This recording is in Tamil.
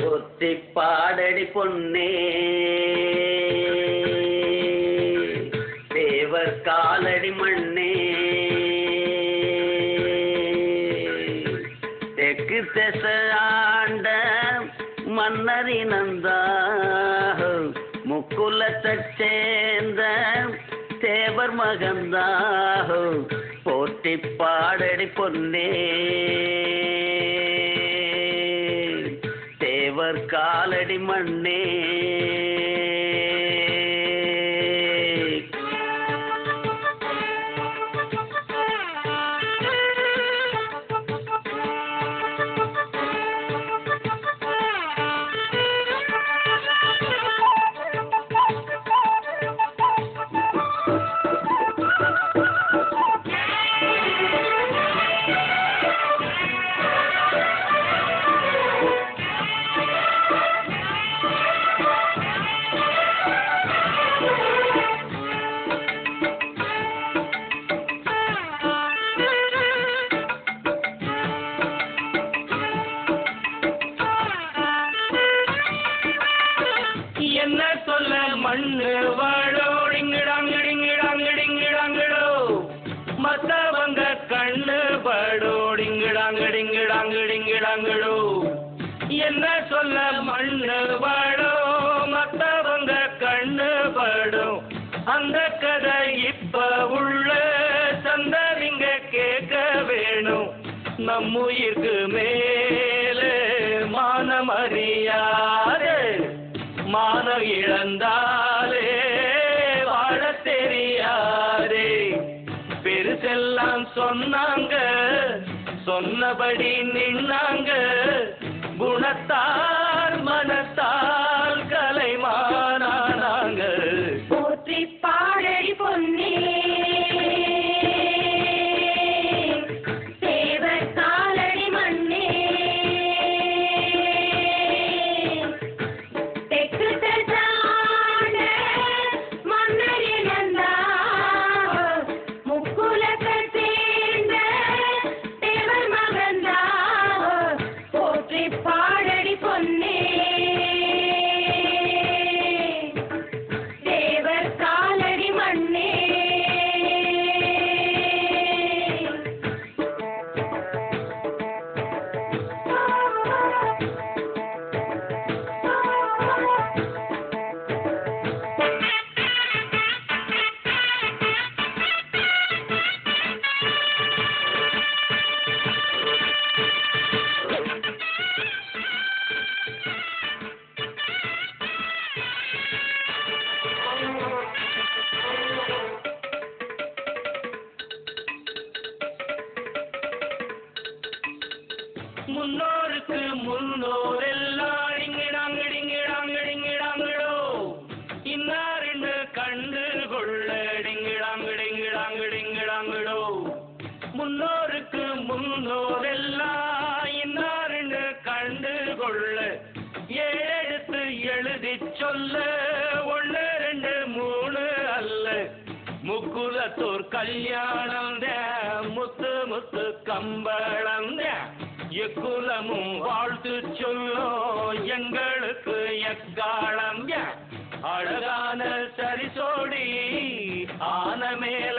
பொத்தி பாடடி பொன்னே தேவர் காலடி மண்ணே தெற்கு திச ஆண்ட மன்னரினந்தா முக்குலத்தைச் சேர்ந்த தேவர் மகந்தா போற்றி பாடடி பொன்னே தேவர் காலடி மண்ணே என்ன சொல்ல மண்ணு வாழோடிங்கிடாங்கிடிங்கிடாங்கிடிங்கிடாங்கிடோ மத்தவங்க கண்ணு படோடிங்கிடாங்கிடிங்கிடாங்கிடிங்கிடாங்கிடோ என்ன சொல்ல மண்ணு வாழோ மத்தவங்க கண்ணு படும் அந்த கதை இப்ப உள்ள சந்ததிங்க கேட்க வேணும் நம்முயிருக்கு மேலே மானம் அறியாது மான இழந்தாலே வாழ தெரியாதே பெருசெல்லாம் சொன்னாங்க சொன்னபடி நின்னாங்க குணத்தால் மனத்தால் கலைமானாங்க போற்றி பாடடி பொன்னே தேவர் காலடி மண்ணே தெற்கு தசாண்ட மன்னரினந்தா முக்குலத்தைச் சேர்ந்த தேவர் மகந்தா போற்றி பாடடி பொன்னே தேவர் காலடி மண்ணே முன்னோருக்கு முன்னோரெல்லாம் டிங்கிடாங்கிடிங்கிடாங்கிடிங்கிடாங்கிடோ இன்னாரின்னு கண்டு கொள்ள டிங்கிடாங்கிடிங்கிடாங்கிடிங்கிடாங்கிடோ முன்னோருக்கு முன்னோரெல்லாம் இன்னாரின்னு கண்டு கொள்ள ஏழெழுத்து எழுதி சொல்ல 1 2 3 அல்ல முக்குலத்தோர் கல்யாணம் முத்து முத்து கம்பளம் எக்குலமும் வாழ்த்து சொல்லும் எங்களுக்கு எக்காலம் அழகான சரிசோடி ஆன மேல